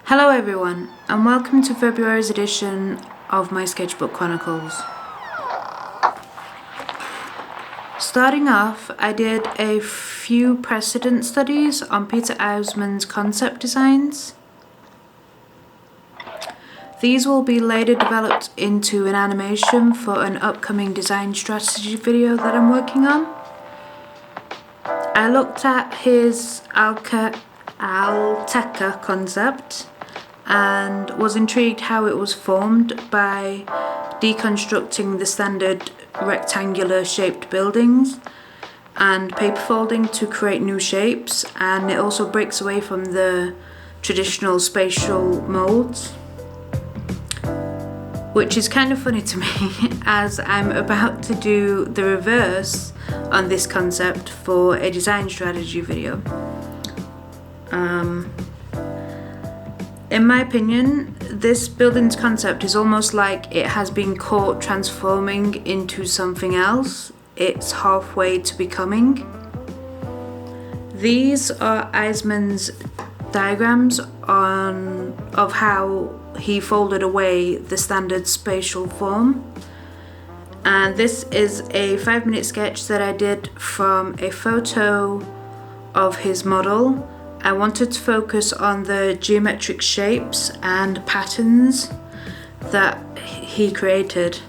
Hello everyone, and welcome to February's edition of my Sketchbook Chronicles. Starting off, I did a few precedent studies on Peter Eisman's concept designs. These will be later developed into an animation for an upcoming design strategy video that I'm working on. I looked at his Alteca concept and was intrigued how it was formed by deconstructing the standard rectangular shaped buildings and paper folding to create new shapes, and it also breaks away from the traditional spatial molds, which is kind of funny to me as I'm about to do the reverse on this concept for a design strategy video. In my opinion, this building's concept is almost like it has been caught transforming into something else. It's halfway to becoming. These are Eisman's diagrams of how he folded away the standard spatial form. And this is a 5-minute sketch that I did from a photo of his model. I wanted to focus on the geometric shapes and patterns that he created.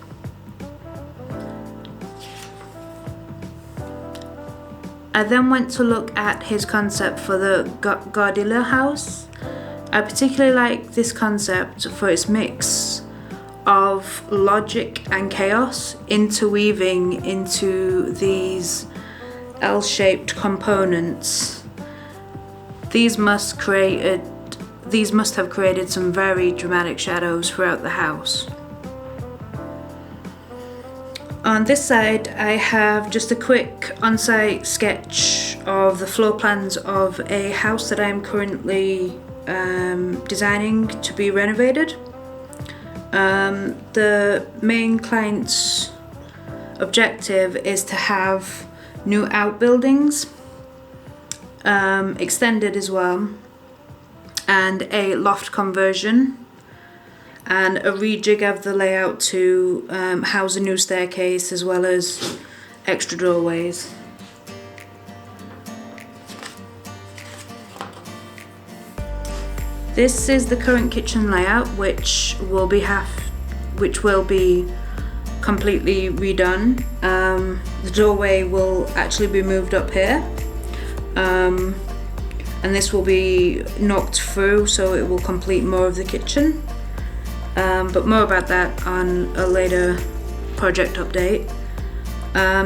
I then went to look at his concept for the Gardilla house. I particularly like this concept for its mix of logic and chaos interweaving into these L-shaped components. These must have created some very dramatic shadows throughout the house. On this side, I have just a quick on-site sketch of the floor plans of a house that I'm currently designing to be renovated. The main client's objective is to have new outbuildings, extended as well, and a loft conversion, and a rejig of the layout to house a new staircase as well as extra doorways. This is the current kitchen layout, which will be completely redone. The doorway will actually be moved up here. And this will be knocked through, so it will complete more of the kitchen, but more about that on a later project update.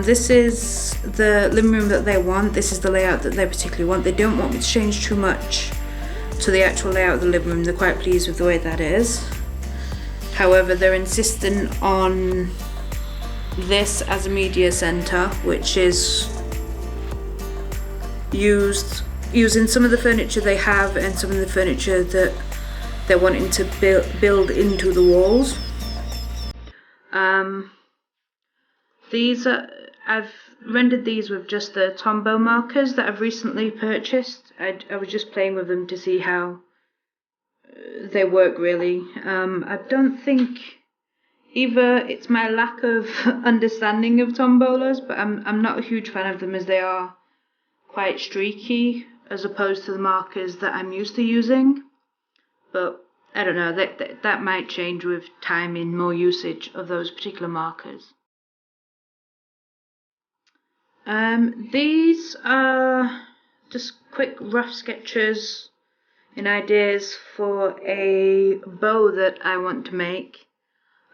This is the living room that they want. This is the layout that they particularly want. They don't want me to change too much to the actual layout of the living room. They're quite pleased with the way that is. However, they're insistent on this as a media center, which is using some of the furniture they have and some of the furniture that they're wanting to build into the walls. I've rendered these with just the Tombow markers that I've recently purchased. I was just playing with them to see how they work really. I don't think either it's my lack of understanding of tombolas, but I'm not a huge fan of them as they are quite streaky as opposed to the markers that I'm used to using. But I don't know, that might change with time in more usage of those particular markers. These are just quick rough sketches and ideas for a bow that I want to make.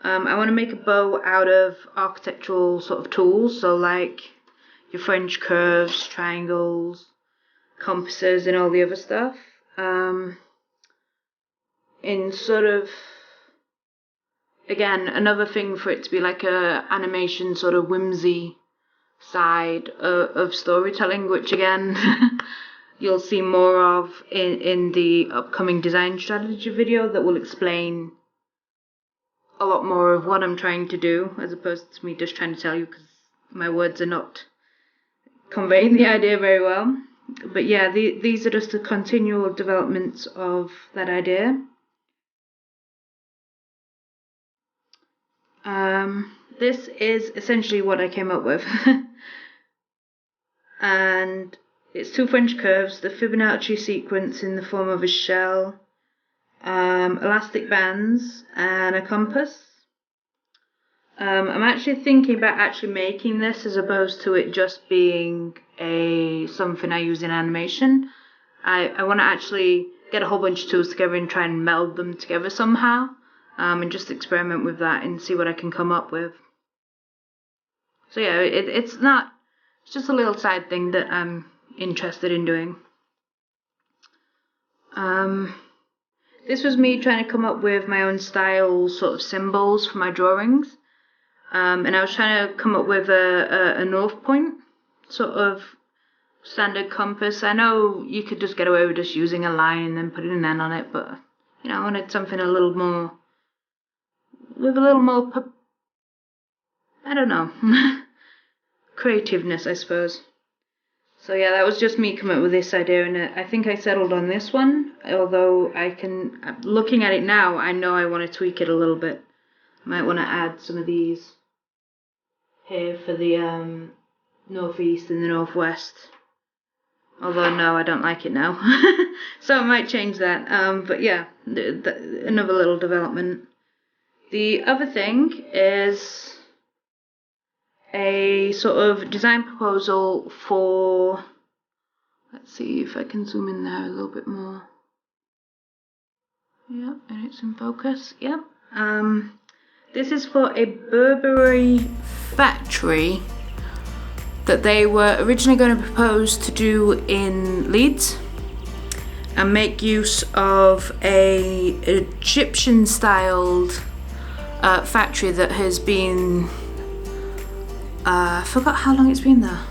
I want to make a bow out of architectural sort of tools, so like your French curves, triangles, compasses, and all the other stuff. In sort of, again, another thing for it to be like a animation sort of whimsy side of storytelling, which again you'll see more of in the upcoming design strategy video that will explain a lot more of what I'm trying to do, as opposed to me just trying to tell you, because my words are not conveying the idea very well. But yeah, these are just the continual developments of that idea. This is essentially what I came up with. And it's 2 French curves, the Fibonacci sequence in the form of a shell, elastic bands, and a compass. I'm actually thinking about actually making this as opposed to it just being something I use in animation. I want to actually get a whole bunch of tools together and try and meld them together somehow, and just experiment with that and see what I can come up with. So yeah, it's just a little side thing that I'm interested in doing. This was me trying to come up with my own style sort of symbols for my drawings. And I was trying to come up with a North Point sort of standard compass. I know you could just get away with just using a line and then putting an N on it, but I wanted something a little more, with a little more, I don't know, creativeness, I suppose. So yeah, that was just me coming up with this idea, and I think I settled on this one, although looking at it now, I know I want to tweak it a little bit. I might want to add some of these here for the northeast and the northwest. Although no, I don't like it now. So I might change that. But yeah, another little development. The other thing is a sort of design proposal for, let's see if I can zoom in there a little bit more. Yep, and it's in focus. Yep. This is for a Burberry factory that they were originally going to propose to do in Leeds and make use of a Egyptian styled factory that has been, I forgot how long it's been there,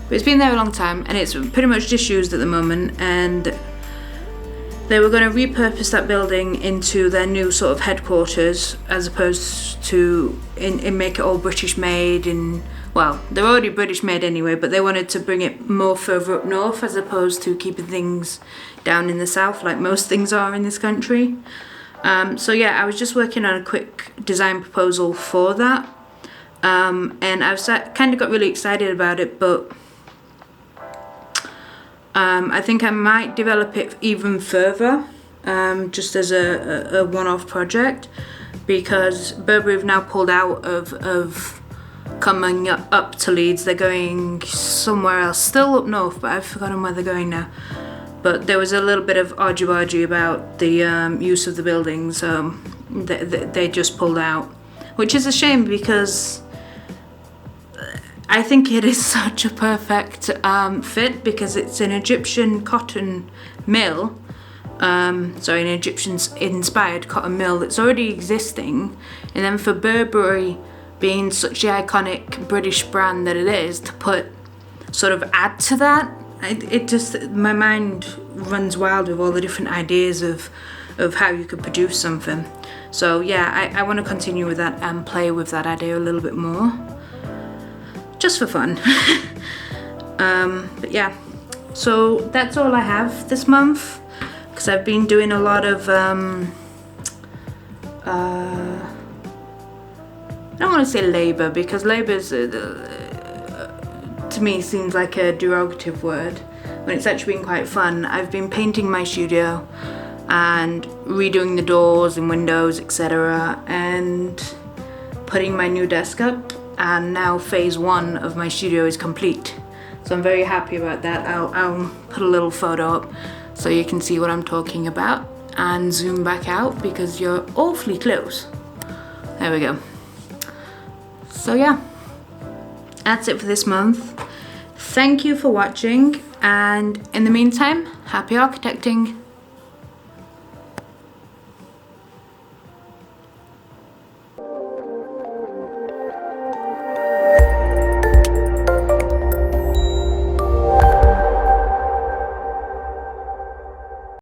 but it's been there a long time and it's pretty much disused at the moment, and they were going to repurpose that building into their new sort of headquarters, as opposed to in make it all British made. And well, they're already British made anyway, but they wanted to bring it more further up north as opposed to keeping things down in the south like most things are in this country. So yeah, I was just working on a quick design proposal for that, and I've kind of got really excited about it, but I think I might develop it even further, just as a one-off project, because Burberry have now pulled out of coming up to Leeds. They're going somewhere else, still up north, but I've forgotten where they're going now. But there was a little bit of argy-bargy about the use of the building, so they just pulled out, which is a shame because I think it is such a perfect fit, because it's an Egyptian cotton mill, an Egyptian inspired cotton mill that's already existing, and then for Burberry being such the iconic British brand that it is, to add to that, it just, my mind runs wild with all the different ideas of how you could produce something. So yeah, I want to continue with that and play with that idea a little bit more, just for fun. But yeah, so that's all I have this month, because I've been doing a lot of I don't want to say labour, because labour's to me seems like a derogative word when it's actually been quite fun. I've been painting my studio and redoing the doors and windows, etc., and putting my new desk up, and now phase 1 of my studio is complete, so I'm very happy about that. I'll put a little photo up so you can see what I'm talking about, and zoom back out because you're awfully close. There we go. So yeah, that's it for this month. Thank you for watching, and in the meantime, happy architecting.